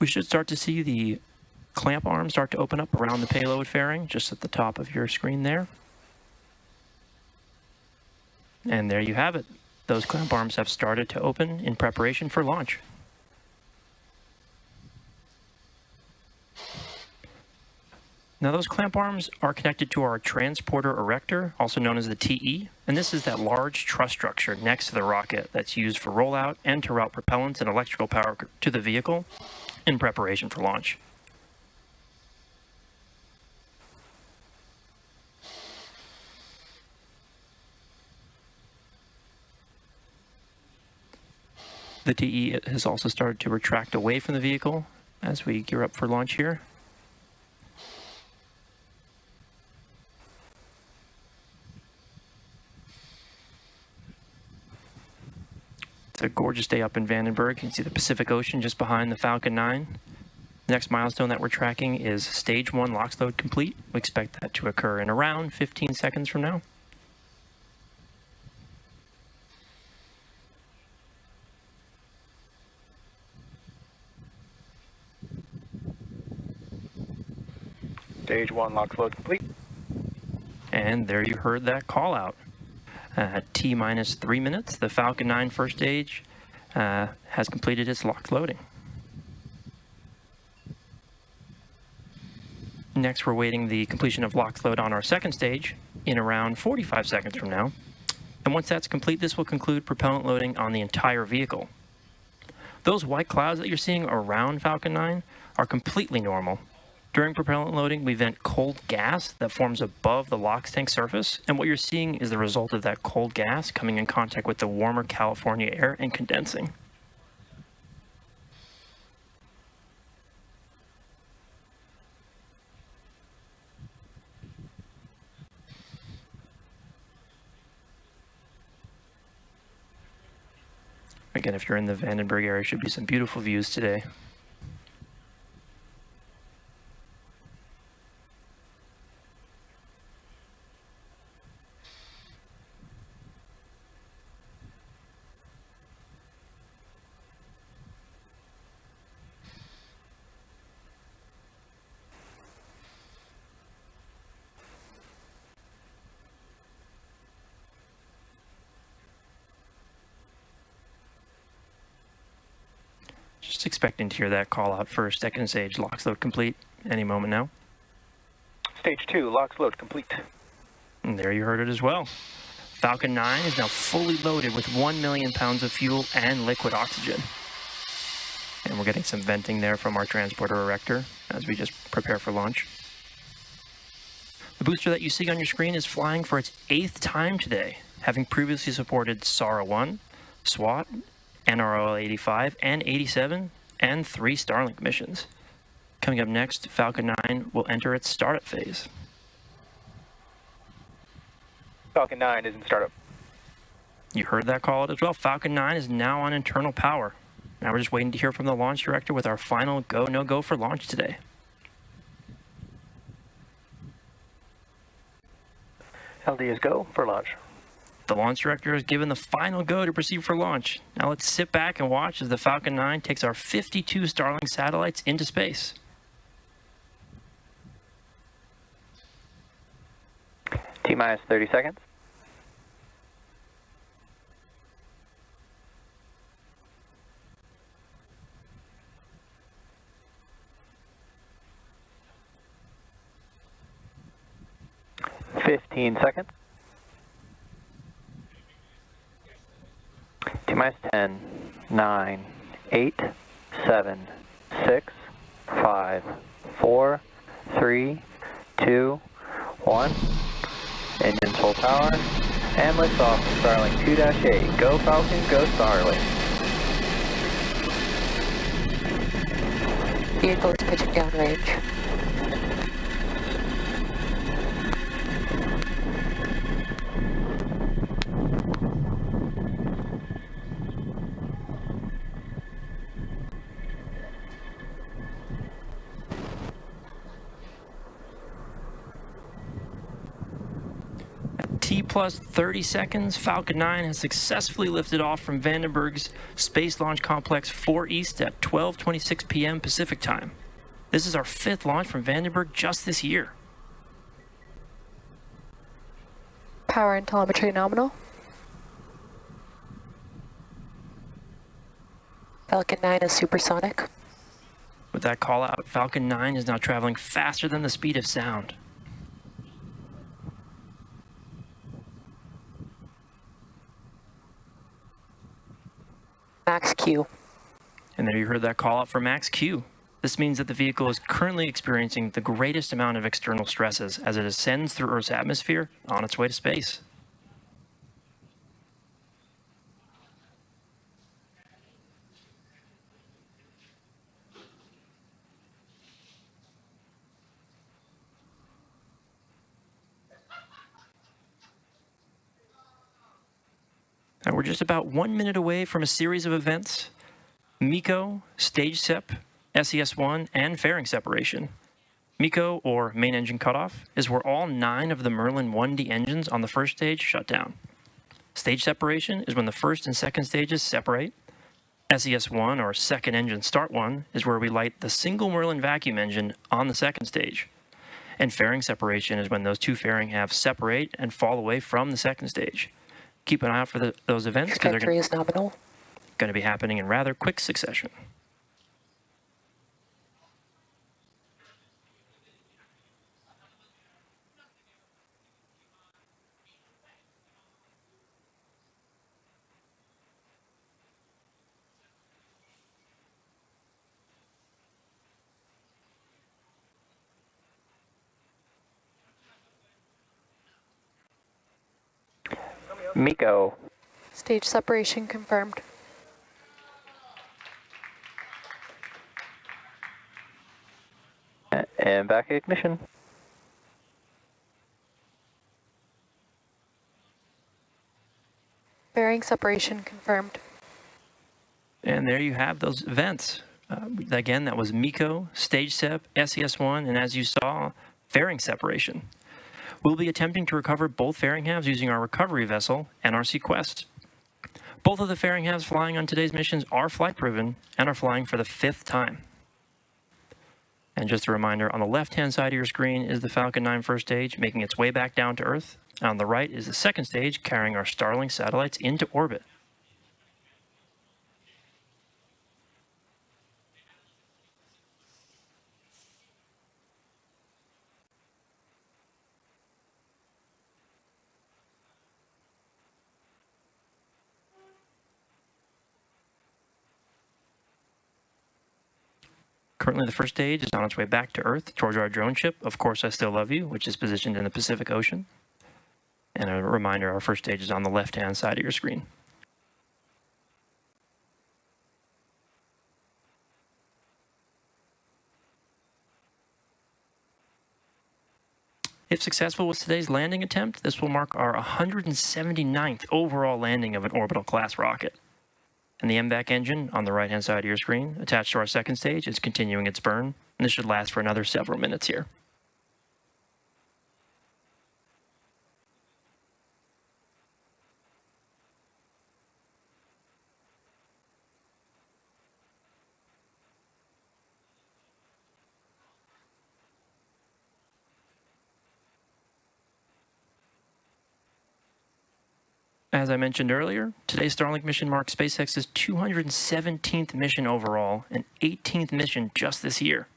We should start to see the clamp arm start to open up around the payload fairing, just at the top of your screen there. And there you have it. Those clamp arms have started to open in preparation for launch. Now those clamp arms are connected to our transporter erector, also known as the TE, and this is that large truss structure next to the rocket that's used for rollout and to route propellants and electrical power to the vehicle in preparation for launch. The TE has also started to retract away from the vehicle as we gear up for launch here. It's a gorgeous day up in Vandenberg. You can see the Pacific Ocean just behind the Falcon 9. The next milestone that we're tracking is Stage 1 LOX load complete. We expect that to occur in around 15 seconds from now. Stage 1 LOX load complete. And there you heard that call out. T-minus 3 minutes, the Falcon 9 first stage has completed its LOX loading. Next, we're waiting the completion of LOX load on our second stage in around 45 seconds from now. And once that's complete, this will conclude propellant loading on the entire vehicle. Those white clouds that you're seeing around Falcon 9 are completely normal. During propellant loading, we vent cold gas that forms above the LOX tank surface, and what you're seeing is the result of that cold gas coming in contact with the warmer California air and condensing. Again, if you're in the Vandenberg area, should be some beautiful views today. Just expecting to hear that call out for second stage LOX load complete any moment now. Stage 2 LOX load complete. And there you heard it as well. Falcon 9 is now fully loaded with 1 million pounds of fuel and liquid oxygen. And we're getting some venting there from our transporter erector as we just prepare for launch. The booster that you see on your screen is flying for its 8th time today, having previously supported SARA-1, SWOT, NROL 85 and 87, and 3 Starlink missions. Coming up next, Falcon 9 will enter its startup phase. Falcon 9 is in startup. You heard that call out as well. Falcon 9 is now on internal power. Now we're just waiting to hear from the launch director with our final go, no-go for launch today. LD is go for launch. The launch director has given the final go to proceed for launch. Now let's sit back and watch as the Falcon 9 takes our 52 Starlink satellites into space. T-minus 30 seconds. Seconds. T-minus 10, 9, 8, 7, 6, 5, 4, 3, 2, 1. Engines full power. And liftoff from Starlink 2-8. Go Falcon, go Starlink. Vehicle is pitching downrange. T plus 30 seconds, Falcon 9 has successfully lifted off from Vandenberg's Space Launch Complex 4 East at 12:26 p.m. Pacific Time. This is our 5th launch from Vandenberg just this year. Power and telemetry nominal. Falcon 9 is supersonic. With that call out, Falcon 9 is now traveling faster than the speed of sound. Max Q. And there you heard that call out for Max Q. This means that the vehicle is currently experiencing the greatest amount of external stresses as it ascends through Earth's atmosphere on its way to space. Now we're just about 1 minute away from a series of events: MECO, stage sep, SES-1, and fairing separation. MECO, or main engine cutoff, is where all 9 of the Merlin 1D engines on the first stage shut down. Stage separation is when the first and second stages separate. SES-1, or second engine start 1, is where we light the single Merlin vacuum engine on the second stage. And fairing separation is when those 2 fairing halves separate and fall away from the second stage. Keep an eye out for those events because they're going to be happening in rather quick succession. MECO. Stage separation confirmed. And back ignition. Fairing separation confirmed. And there you have those events. Again, that was MECO, stage sep, SES-1, and as you saw, fairing separation. We'll be attempting to recover both fairing halves using our recovery vessel, NRC Quest. Both of the fairing halves flying on today's missions are flight proven and are flying for the 5th time. And just a reminder, on the left-hand side of your screen is the Falcon 9 first stage making its way back down to Earth. And on the right is the second stage carrying our Starlink satellites into orbit. Currently, the first stage is on its way back to Earth towards our drone ship, Of Course I Still Love You, which is positioned in the Pacific Ocean. And a reminder, our first stage is on the left-hand side of your screen. If successful with today's landing attempt, this will mark our 179th overall landing of an orbital class rocket. And the MVAC engine on the right-hand side of your screen, attached to our second stage, is continuing its burn, and this should last for another several minutes here. As I mentioned earlier, today's Starlink mission marks SpaceX's 217th mission overall and 18th mission just this year.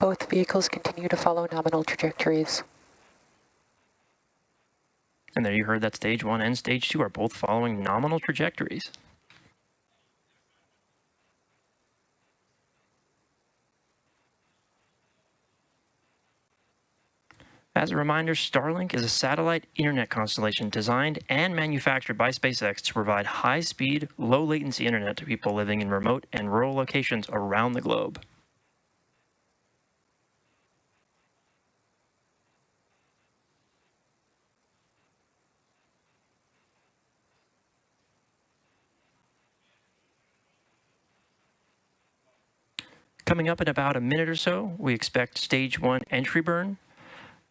Both vehicles continue to follow nominal trajectories. And there you heard that stage 1 and stage 2 are both following nominal trajectories. As a reminder, Starlink is a satellite internet constellation designed and manufactured by SpaceX to provide high-speed, low-latency internet to people living in remote and rural locations around the globe. Coming up in about a minute or so, we expect stage 1 entry burn.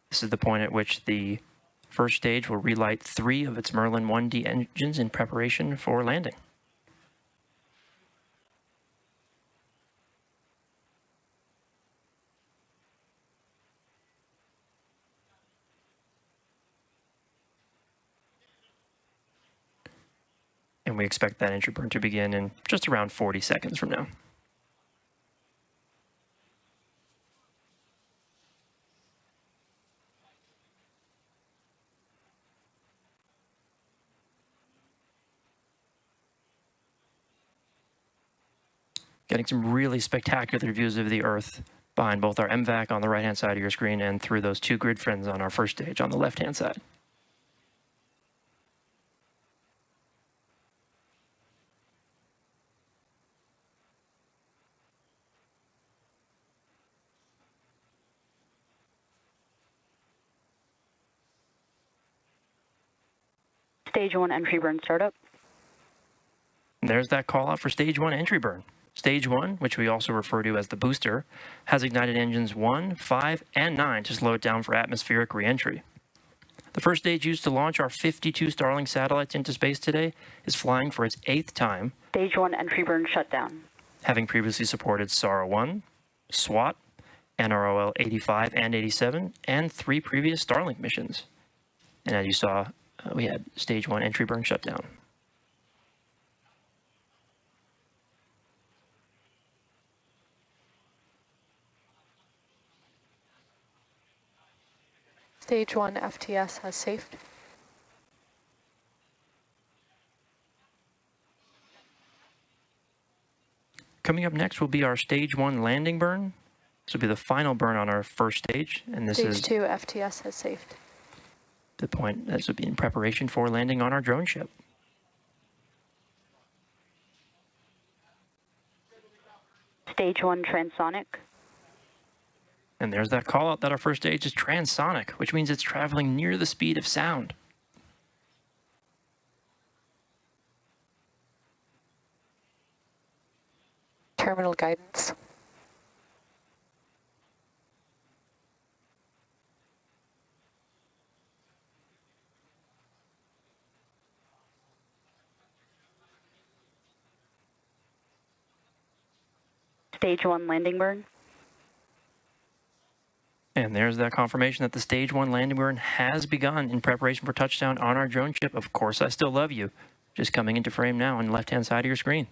This is the point at which the first stage will relight 3 of its Merlin 1D engines in preparation for landing. And we expect that entry burn to begin in just around 40 seconds from now. Getting some really spectacular views of the Earth behind both our MVAC on the right-hand side of your screen and through those 2 grid fins on our first stage on the left-hand side. Stage 1 entry burn startup. And there's that call out for stage 1 entry burn. Stage 1, which we also refer to as the booster, has ignited engines 1, 5, and 9 to slow it down for atmospheric re-entry. The first stage used to launch our 52 Starlink satellites into space today is flying for its 8th time. Stage 1 entry burn shutdown. Having previously supported SARA-1, SWOT, NROL 85 and 87, and 3 previous Starlink missions. And as you saw, we had stage 1 entry burn shutdown. Stage 1 FTS has safed. Coming up next will be our stage 1 landing burn. This will be the final burn on our first stage, and this is Stage 2 FTS has safed. the point. This would be in preparation for landing on our drone ship. Stage 1 transonic. And there's that call out that our first stage is transonic, which means it's traveling near the speed of sound. Terminal guidance. Stage 1 landing burn. And there's that confirmation that the stage 1 landing burn has begun in preparation for touchdown on our drone ship. Of course, I still love you. Just coming into frame now on the left-hand side of your screen.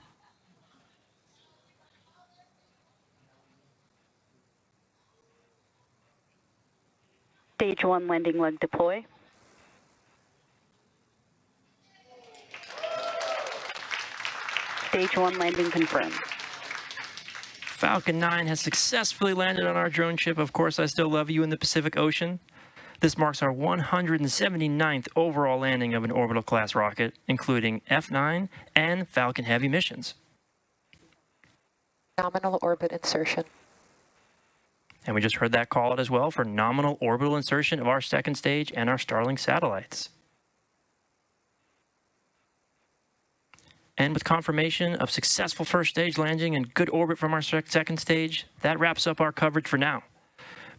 Stage 1 landing leg deploy. Stage 1 landing confirmed. Falcon 9 has successfully landed on our drone ship. Of course, I still love you in the Pacific Ocean. This marks our 179th overall landing of an orbital class rocket, including F9 and Falcon Heavy missions. Nominal orbit insertion. And we just heard that call out as well for nominal orbital insertion of our second stage and our Starlink satellites. And with confirmation of successful first stage landing and good orbit from our second stage, that wraps up our coverage for now.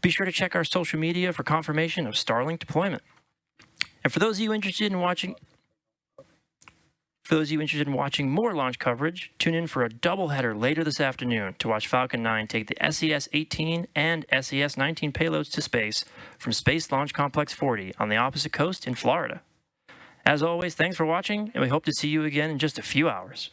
Be sure to check our social media for confirmation of Starlink deployment. And for those of you interested in watching more launch coverage, tune in for a doubleheader later this afternoon to watch Falcon 9 take the SES-18 and SES-19 payloads to space from Space Launch Complex 40 on the opposite coast in Florida. As always, thanks for watching, and we hope to see you again in just a few hours.